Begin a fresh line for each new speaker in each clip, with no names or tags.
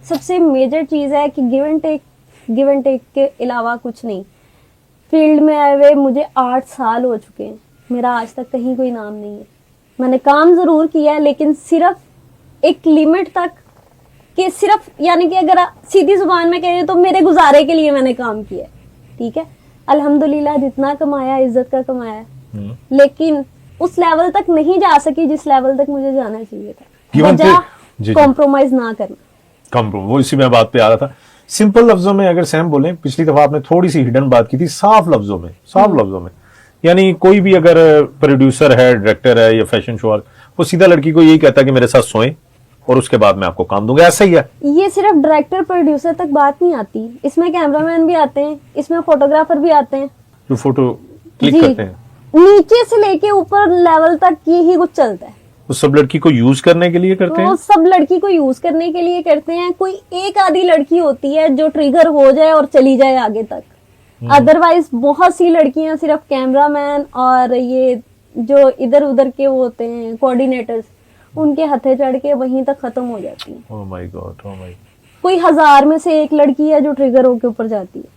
सबसे मेजर चीज है कि गिव एंड टेक के अलावा कुछ नहीं। फील्ड में आए हुए मुझे 8 साल हो चुके हैं, मेरा आज तक कहीं कोई नाम नहीं है। मैंने काम जरूर किया है लेकिन सिर्फ एक लिमिट तक, कि सिर्फ यानी कि अगर सीधी जुबान में कहें तो मेरे गुजारे के लिए मैंने काम किया है, ठीक है। अल्हम्दुलिल्लाह जितना कमाया इज्जत का कमाया है, लेकिन उस लेवल तक नहीं जा सकी जिस लेवल तक मुझे जाना चाहिए था। वजह कॉम्प्रोमाइज ना करना।
वो इसी में बात पे आ रहा था। सिंपल लफ्जों में अगर सैम बोले, पिछली दफा आपने थोड़ी सी हिडन बात की थी, साफ लफ्जों में यानी कोई भी अगर प्रोड्यूसर है, डायरेक्टर है या फैशन शो, वो सीधा लड़की को यही कहता है कि मेरे साथ सोएं और उसके बाद मैं आपको काम दूंगा, ऐसा ही है।
ये सिर्फ डायरेक्टर प्रोड्यूसर तक बात नहीं आती, इसमें कैमरामैन भी आते हैं, इसमें फोटोग्राफर भी आते हैं
जो फोटो क्लिक करते हैं,
नीचे से लेके ऊपर लेवल तक यही कुछ चलता है।
वो सब लड़की को यूज करने के लिए करते हैं।
वो सब लड़की को यूज करने के लिए करते हैं। कोई एक आधी लड़की होती है जो ट्रिगर हो जाए और चली जाए आगे तक, अदरवाइज बहुत सी लड़कियां सिर्फ कैमरामैन और ये जो इधर उधर के वो होते हैं कोऑर्डिनेटर्स, उनके हथे चढ़ के वहीं तक खत्म हो जाती है।
ओह माय गॉड, ओह माय।
कोई 1000 में से एक लड़की है जो ट्रिगर होके ऊपर जाती है।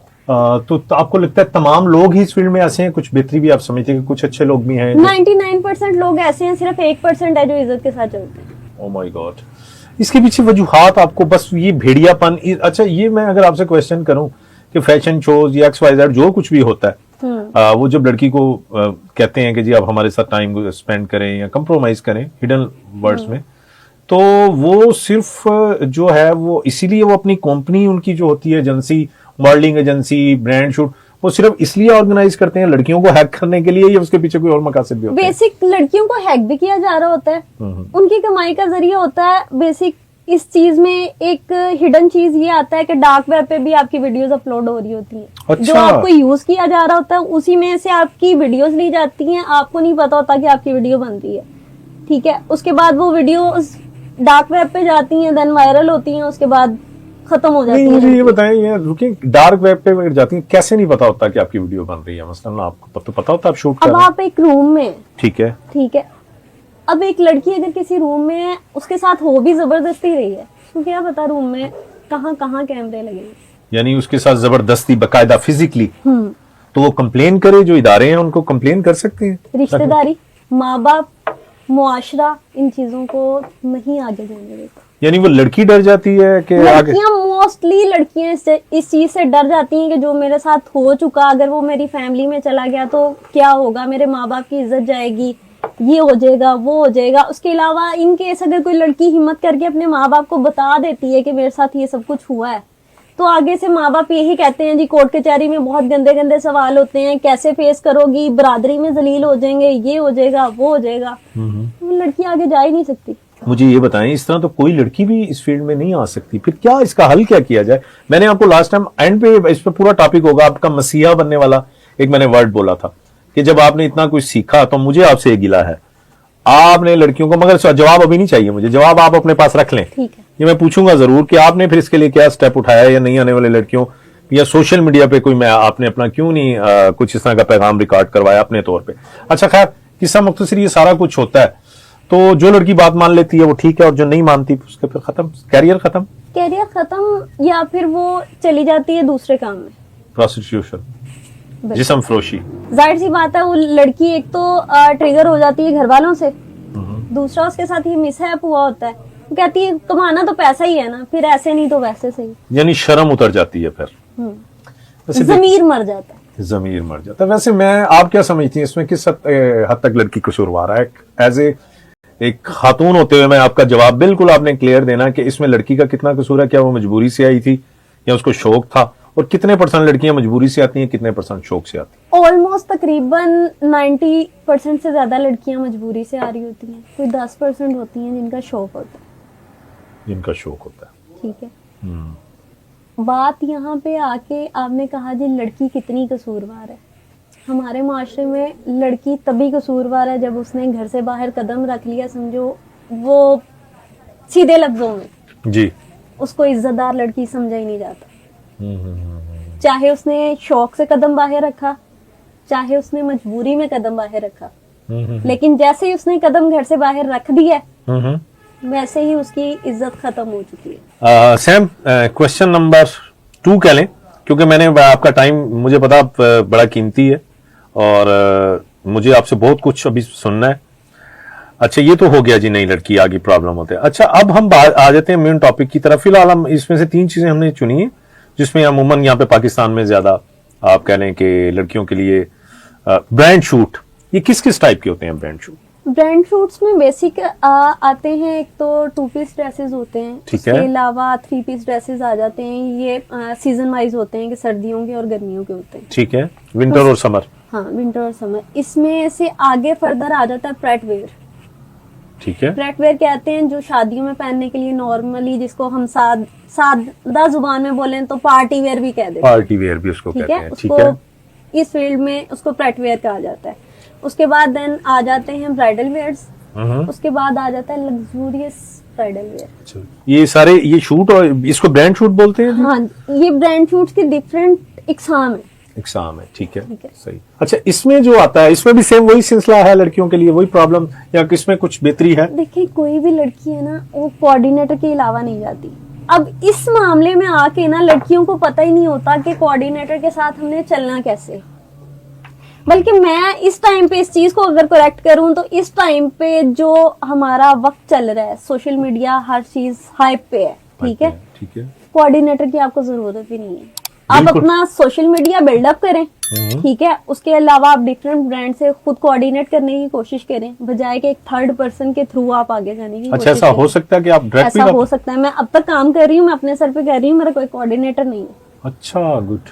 तो आपको लगता है तमाम लोग ही इस फील्ड में ऐसे हैं? कुछ बेहतरी भी आप समझते हैं कि कुछ अच्छे लोग भी हैं?
99% लोग ऐसे हैं, सिर्फ 1% है जो इज्जत के साथ चलते हैं।
ओह माय गॉड। इसके पीछे वजूहात आपको बस ये भेड़ियापन। अच्छा, ये मैं अगर आपसे क्वेश्चन करूं कि फैशन शोज या XYZ जो कुछ भी होता है, वो जब लड़की को कहते हैं कि जी आप हमारे साथ टाइम स्पेंड करें या कंप्रोमाइज करें हिडन वर्ड्स में, तो वो सिर्फ जो है वो इसीलिए वो अपनी कंपनी उनकी जो होती है agency, modelling agency, brand shoot, वो सिर्फ इसलिए ऑर्गेनाइज करते हैं लड़कियों को हैक करने के लिए, या उसके पीछे कोई और मकासद भी होता है?
बेसिक लड़कियों को हैक भी किया जा रहा होता है, उनकी कमाई का जरिया होता है। बेसिक इस चीज में एक हिडन चीज ये आता है कि डार्क वेब पे भी आपकी वीडियोस अपलोड हो रही होती हैं।
अच्छा।
जो आपको यूज किया जा रहा होता है उसी में से आपकी वीडियोस ली जाती हैं, आपको नहीं पता होता कि आपकी वीडियो बन रही है, ठीक है। उसके बाद वो वीडियोस डार्क वेब पे जाती हैं, देन वायरल होती हैं, उसके बाद खत्म हो जाती है।
मुझे ये बताएं, ये रुकिए, डार्क वेब पे अगर जाती हैं कैसे नहीं पता होता कि आपकी वीडियो बन रही है? मसलन आपको तो पता होता है आप शूट कर रहे हैं।
अब आप एक रूम में,
ठीक है,
अब एक लड़की अगर किसी रूम में है, उसके साथ हो भी जबरदस्ती रही है, तो क्या पता रूम में कहाँ कहाँ कैमरे लगे, यानी
उसके साथ जबरदस्ती बाकायदा फिजिकली, तो वो कंप्लेन करे, जो इदारे हैं उनको कंप्लेन कर सकते हैं।
रिश्तेदारी, माँ बाप, मुआशरा इन चीजों को नहीं आगे जाने देता।
यानी वो लड़की डर जाती है कि
लड़कियां, मोस्टली लड़कियां इस चीज से डर जाती हैं कि जो मेरे साथ हो चुका, अगर वो मेरी फैमिली में चला गया तो क्या होगा, मेरे माँ बाप की इज्जत जाएगी, ये हो जाएगा, वो हो जाएगा। उसके अलावा इन केस अगर कोई लड़की हिम्मत करके अपने माँ बाप को बता देती है कि मेरे साथ ये सब कुछ हुआ है, तो आगे से माँ बाप यही कहते हैं जी कोर्ट कचहरी में बहुत गंदे गंदे सवाल होते हैं, कैसे फेस करोगी, बरादरी में जलील हो जाएंगे, ये हो जाएगा, वो हो जाएगा। लड़की आगे जा ही नहीं सकती।
मुझे ये बताएं, इस तरह तो कोई लड़की भी इस फील्ड में नहीं आ सकती, फिर क्या इसका हल क्या किया जाए? मैंने आपको लास्ट टाइम एंड पे इस पे पूरा टॉपिक होगा आपका मसीहा बनने वाला, एक मैंने वर्ड बोला था कि जब आपने इतना कुछ सीखा तो मुझे आपसे ये गिला है, आपने लड़कियों को, मगर जवाब अभी नहीं चाहिए मुझे, जवाब आप अपने पास रख लें,
ठीक है।
ये मैं पूछूंगा जरूर कि आपने फिर इसके लिए क्या स्टेप उठाया, या नहीं आने वाले लड़कियों या सोशल मीडिया पे कोई, मैं आपने अपना क्यों नहीं कुछ इस तरह का पैगाम रिकॉर्ड करवाया अपने तौर पे? अच्छा खैर, किस्सा मुख्तसर ये सारा कुछ होता है, तो जो लड़की बात मान लेती है वो ठीक है, और जो नहीं मानती उसके फिर खत्म, कैरियर खत्म,
या फिर वो चली जाती है दूसरे काम में,
प्रोस्टिट्यूशन, जिस्म फरोशी।
जाहिर सी बात है वो लड़की एक तो ट्रिगर हो जाती है घर वालों से, दूसरा उसके साथ ही मिसहैप हुआ होता है, वो कहती है कमाना तो पैसा ही है ना, फिर ऐसे नहीं तो वैसे सही,
यानी शर्म उतर जाती है, फिर
ज़मीर मर जाता है।
वैसे मैं, आप क्या समझती हैं इसमें किस हद तक लड़की कसूरवार है? एज एक खातून होते हुए मैं आपका जवाब बिल्कुल आपने क्लियर देना कि इसमें लड़की का कितना कसूर है, क्या वो मजबूरी से आई थी या उसको शौक था, और कितने % लड़कियां मजबूरी से आती हैं, कितने % शौक से आती हैं?
ऑलमोस्ट तकरीबन 90% से ज्यादा लड़कियां मजबूरी से आ रही होती हैं, कोई 10% होती हैं जिनका शौक होता है, ठीक है। बात यहाँ पे आके आपने कहा जी लड़की कितनी कसूरवार है। हमारे माशरे में लड़की तभी कसूरवार है जब उसने घर से बाहर कदम रख लिया, समझो वो सीधे लफ्जों में
जी,
उसको इज्जतदार लड़की समझा ही नहीं जाता। चाहे उसने शौक से कदम बाहर रखा, चाहे उसने मजबूरी में कदम बाहर रखा, लेकिन जैसे ही उसने कदम घर से बाहर रख दिया वैसे ही उसकी इज्जत खत्म हो चुकी है।
सैम, क्वेश्चन नंबर 2 कह लें, क्योंकि मैंने आपका टाइम मुझे पता बड़ा कीमती है और मुझे आपसे बहुत कुछ अभी सुनना है। अच्छा, ये तो हो गया जी, नई लड़की आगे प्रॉब्लम होते हैं। अच्छा, अब हम आ जाते हैं मेन टॉपिक की तरफ। फिलहाल हम इसमें से 3 चीजें हमने चुनी है जिसमें अमूमन यहाँ पे पाकिस्तान में ज्यादा आप कह लें कि लड़कियों के लिए ब्रांड शूट, ये किस किस टाइप के होते हैं ब्रांड शूट?
ब्रांड शूट्स में बेसिक आते हैं, एक तो 2 पीस ड्रेसेस होते हैं,
ठीक है।
इसके अलावा 3 पीस ड्रेसेस आ जाते हैं। ये सीजन वाइज होते हैं कि सर्दियों के और गर्मियों के होते हैं।
ठीक है, विंटर और समर।
हाँ, विंटर और समर। इसमें से आगे फर्दर आ जाता है प्रेट वेयर।
ठीक है,
प्रेट वेयर कहते हैं जो शादियों में पहनने के लिए नॉर्मली, जिसको हम सादा जुबान में बोलें तो पार्टी वेयर भी कह देते हैं।
पार्टी वेयर भी उसको
ठीक
कहते
है,
हैं। ठीक
उसको
है,
इस फील्ड में उसको प्रेट वेयर कहा जाता है। उसके बाद देन आ जाते हैं ब्राइडल वेयर्स। उसके बाद आ जाता है लग्जूरियस ब्राइडल वेयर।
अच्छा, ये सारे ये शूट और इसको ब्रांड शूट बोलते हैं जी?
हाँ, ये ब्रांड शूट्स की डिफरेंट इकसाम है।
एग्जाम है। ठीक है,
ठीक है।
सही। अच्छा, इसमें जो आता है इसमें भी सेम वही सिलसिला है लड़कियों के लिए, वही प्रॉब्लम, या इसमें कुछ बेहतरी है?
देखिए, कोई भी लड़की है ना, वो कोऑर्डिनेटर के अलावा नहीं जाती। अब इस मामले में आके ना लड़कियों को पता ही नहीं होता कि कोऑर्डिनेटर के साथ हमने चलना कैसे। बल्कि मैं इस टाइम पे इस चीज को अगर करेक्ट करूं तो इस टाइम पे जो हमारा वक्त चल रहा है, सोशल मीडिया हर चीज हाइप पे है। ठीक है,
ठीक है,
कोऑर्डिनेटर की आपको जरूरत भी नहीं है। आप
बिल्कुल।
अपना सोशल मीडिया बिल्डअप करें, ठीक है। उसके अलावा आप डिफरेंट ब्रांड से खुद कोऑर्डिनेट करने की कोशिश करें, बजाय कि एक थर्ड पर्सन के थ्रू आप आगे जाने की
अच्छा,
कोशिश
ऐसा
करें।
हो सकता है कि आप डायरेक्ट
ऐसा हो सकता है। मैं अब तक काम कर रही हूँ, मैं अपने सर पे कर रही हूँ, मेरा कोई कोऑर्डिनेटर नहीं है।
अच्छा, गुड।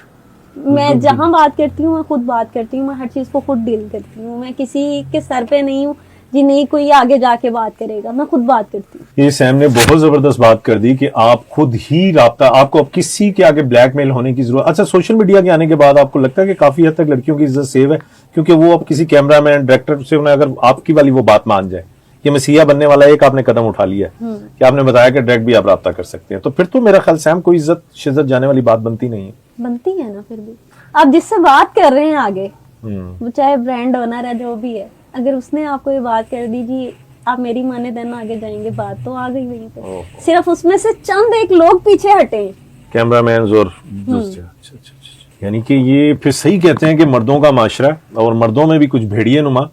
मैं जहाँ बात करती हूँ मैं खुद बात करती हूँ, मैं हर चीज को खुद डील करती हूँ। मैं किसी के सर पे नहीं हूँ जी, नहीं कोई आगे जाके बात करेगा, मैं खुद बात करती हूँ।
ये सैम ने बहुत जबरदस्त बात कर दी कि आप खुद ही राब्ता, आपको अब किसी के आगे ब्लैकमेल होने की जरूरत। अच्छा, सोशल मीडिया के आने के बाद आपको लगता है कि काफी हद तक लड़कियों की इज्जत सेव है, क्योंकि वो अब किसी कैमरामैन डायरेक्टर से उन्हें अगर आपकी वाली वो बात मान जाए, ये मसीहा बनने वाला एक आपने कदम उठा लिया है कि आपने बताया कि डायरेक्ट भी आप राब्ता कर सकते हैं, तो फिर तो मेरा ख्याल सैम कोई इज्जत शिज्जत जाने वाली बात बनती नहीं है।
बनती है ना। फिर भी आप जिससे बात कर रहे हैं आगे, वो चाहे ब्रांड ओनर है, जो भी है, अगर उसने आपको ये बात कर दी जी आप मेरी माने देना आगे जाएंगे, बात तो आ गई वहीं पे। सिर्फ उसमें से चंद एक लोग पीछे हटे,
कैमरामैन और दूसरे। अच्छा, अच्छा, अच्छा। यानी कि ये फिर सही कहते हैं कि मर्दों का माशरा है और मर्दों में भी कुछ भेड़िए नुमा।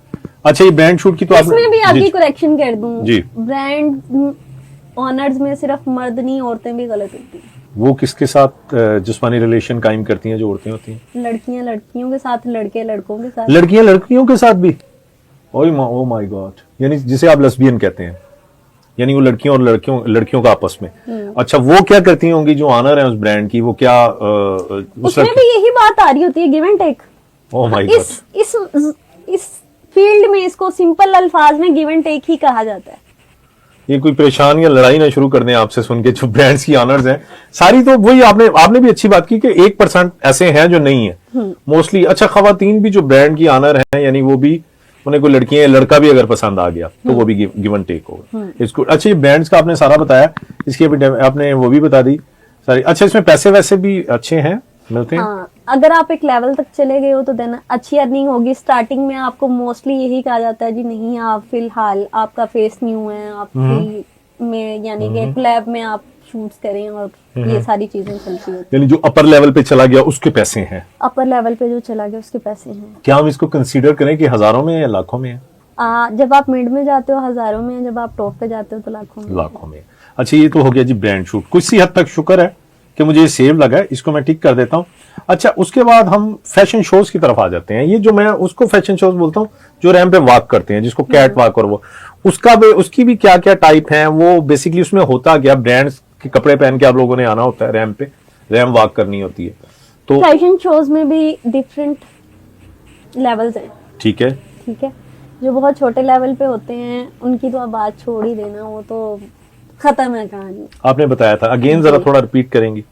अच्छा, ये ब्रांड शूट की तो
इसमें भी
जी,
आपकी करेक्शन कर दूं
जी।
ब्रांड ऑनर्स में सिर्फ मर्द नहीं, औरतें भी गलत होती हैं।
वो किसके साथ जिस्मानी रिलेशन कायम करती हैं जो औरतें होती हैं?
लड़कियां लड़कियों के साथ, लड़के लड़कों के साथ।
लड़कियां लड़कियों के साथ भी? ओ माय गॉड, यानी जिसे आप लेस्बियन कहते हैं, यानी वो लड़कियों और लड़कियों का आपस में। अच्छा, वो क्या करती होंगी जो ऑनर है उस ब्रांड की, वो क्या
उसमें भी यही बात आ रही होती है, give and take.
Oh my god,
इस फील्ड में इसको सिंपल अल्फाज में गिव एंड टेक ही कहा जाता है।
ये कोई परेशान या लड़ाई ना शुरू कर दें आपसे सुन के, जो ब्रांड्स की ऑनर्स हैं सारी, तो वही आपने भी अच्छी बात की कि 1% ऐसे हैं जो नहीं है मोस्टली। अच्छा, खवातीन भी जो ब्रांड की ऑनर हैं, यानी वो भी उन्हें कोई लड़कियां या लड़का भी अगर पसंद आ गया तो वो भी गिव एंड टेक होगा, इसको। अच्छा, ये ब्रांड्स का आपने सारा बताया, इसकी अभी आपने वो भी बता दी सारी। अच्छा, इसमें पैसे वैसे भी अच्छे हैं, मिलते हैं?
हाँ, अगर आप एक लेवल तक चले गए हो तो देना अच्छी अर्निंग होगी। स्टार्टिंग में आपको मोस्टली यही कहा जाता है जी नहीं, आप फिलहाल आपका फेस न्यू है, आपकी में यानी कि क्लैब में आप शूट्स करें और ये सारी चीजें चलती होती
यानी जो अपर लेवल पे चला गया उसके पैसे हैं,
है। अपर लेवल पे जो चला गया उसके पैसे हैं।
क्या हम इसको कंसीडर करें कि हजारों में या लाखों में है?
जब आप मिड में जाते हो हजारों में, जब आप टॉप पे जाते हो तो लाखों में।
लाखों में। अच्छा, ये तो हो गया जी ब्रांड शूट। कुछ हद तक शुक्र है कि मुझे ये सेव लगा है, इसको मैं ठीक कर देता हूँ। अच्छा, उसके बाद हम फैशन शोज की तरफ आ जाते हैं। ये जो मैं उसको फैशन शोज बोलता हूँ, जो रैंप पे वॉक करते हैं, जिसको कैट वॉक, और वो उसकी भी क्या क्या टाइप हैं, वो बेसिकली उसमें होता क्या, ब्रांड्स के कपड़े पहन के आप लोगों ने आना होता है रैंप पे, रैंप वॉक करनी होती है, तो
फैशन शोज में भी डिफरेंट लेवल्स हैं।
ठीक है,
ठीक है, जो बहुत छोटे लेवल पे होते हैं उनकी तो आप बात छोड़ ही देना, वो तो खत्म है कहानी।
आपने बताया था, अगेन जरा थोड़ा रिपीट करेंगी।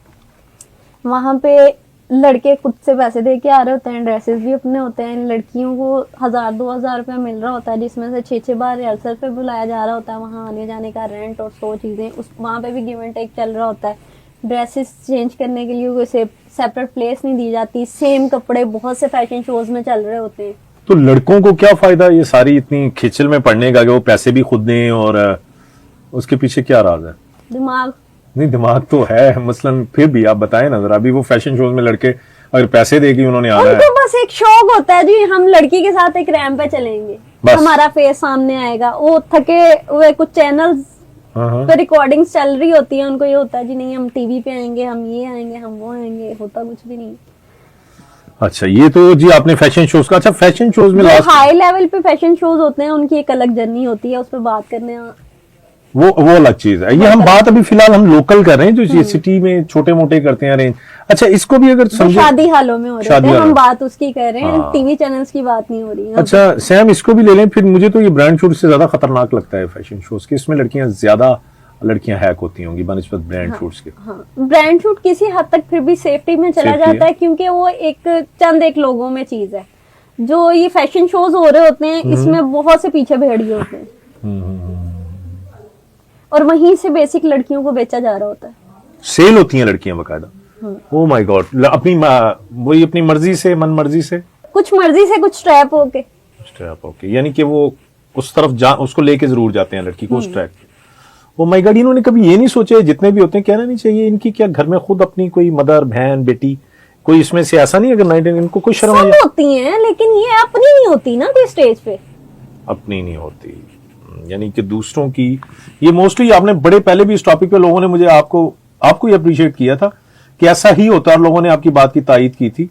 वहां पे लड़के खुद से पैसे दे के आ रहे होते हैं, ड्रेसेस भी अपने होते हैं, लड़कियों को 1000-2000 रुपया मिल रहा होता है, जिसमें से 6-6 बार रिहर्सल पे बुलाया जा रहा होता है, वहाँ आने जाने का रेंट और 100 चीजें, उस वहाँ पे भी गिव एंड टेक चल रहा होता है। ड्रेसेस चेंज करने के लिए कोई सेपरेट प्लेस नहीं दी जाती, सेम कपड़े बहुत से फैशन शोज में चल रहे होते हैं।
तो लड़कों को क्या फायदा ये सारी इतनी खिचल में पड़ने का कि वो पैसे भी खुद दें और उसके पीछे क्या राज है?
दिमाग।
नहीं, दिमाग तो है, मसलन फिर भी आप बताएं ना जरा। अभी वो फैशन शोज में लड़के अगर पैसे देके उन्होंने आना है,
उनको बस एक शौक होता है जी, हम लड़की के साथ एक रैंप पे चलेंगे,
बस।
हमारा फेस सामने आएगा। वो थके हुए कुछ चैनल्स
हाँ,
पे रिकॉर्डिंग्स चल रही होती है, उनको ये होता है जी नहीं हम टीवी पे आएंगे, हम ये आएंगे, हम वो आएंगे, होता कुछ भी नहीं।
अच्छा, ये तो जी आपने फैशन शोज का। अच्छा, फैशन शोज में
जो
लास्ट
हाई लेवल पे फैशन शोज होते हैं उनकी एक अलग जर्नी होती है, उस पर बात करने
वो अलग चीज है। ये हम बात अभी फिलहाल हम लोकल कर रहे हैं, जो ये सिटी में छोटे मोटे करते हैं अरेंज। अच्छा, इसको भी अगर
जो
समझे,
शादी हालों में हो रहे
शादी
हैं,
हालों
हम
में।
बात उसकी कर रहे हैं,
हाँ।
टीवी चैनल्स की बात नहीं हो रही है।
अच्छा सैम, इसको भी ले लें फिर। मुझे तो ये ब्रांड शूट से ज्यादा खतरनाक लगता है फैशन शोज के। इसमें लड़कियां हैक होती होंगी बनिस्बत ब्रांड शूट्स के।
हाँ, ब्रांड शूट किसी हद तक फिर भी सेफ्टी में चला
Safety
जाता
है।
है, क्योंकि वो एक लोगों में चीज है। जो ये फैशन शोज हो रहे होते हैं, इसमें बहुत से पीछे भेड़िए होते हैं, और वहीं से बेसिक लड़कियों को बेचा जा रहा होता है।
सेल होती हैं लड़कियां बकायदा। ओह माय गॉड, वही अपनी मर्जी से, मन मर्जी से,
कुछ मर्जी से, कुछ ट्रैप होके।
स्ट्रैप ओके, यानी कि वो उस तरफ उसको लेके जरूर जाते हैं लड़की को उस ट्रैक पे। ओ माय गॉड, इन्होंने कभी ये नहीं सोचा, जितने भी होते हैं, कहना नहीं चाहिए इनकी क्या घर में खुद अपनी कोई मदर, बहन, बेटी, कोई इसमें से ऐसा नहीं? अगर 19 इनको कोई शर्म आ
सब
जाए?
होती हैं, लेकिन ये अपनी नहीं होती ना कोई स्टेज पे।
अपनी नहीं होती, यानी कि दूसरों की। ये मोस्टली आपने बड़े पहले भी इस टॉपिक पे लोगों ने मुझे आपको ही अप्रिशिएट किया था कि ऐसा ही होता है, और लोगों ने आपकी बात की तायीद की थी।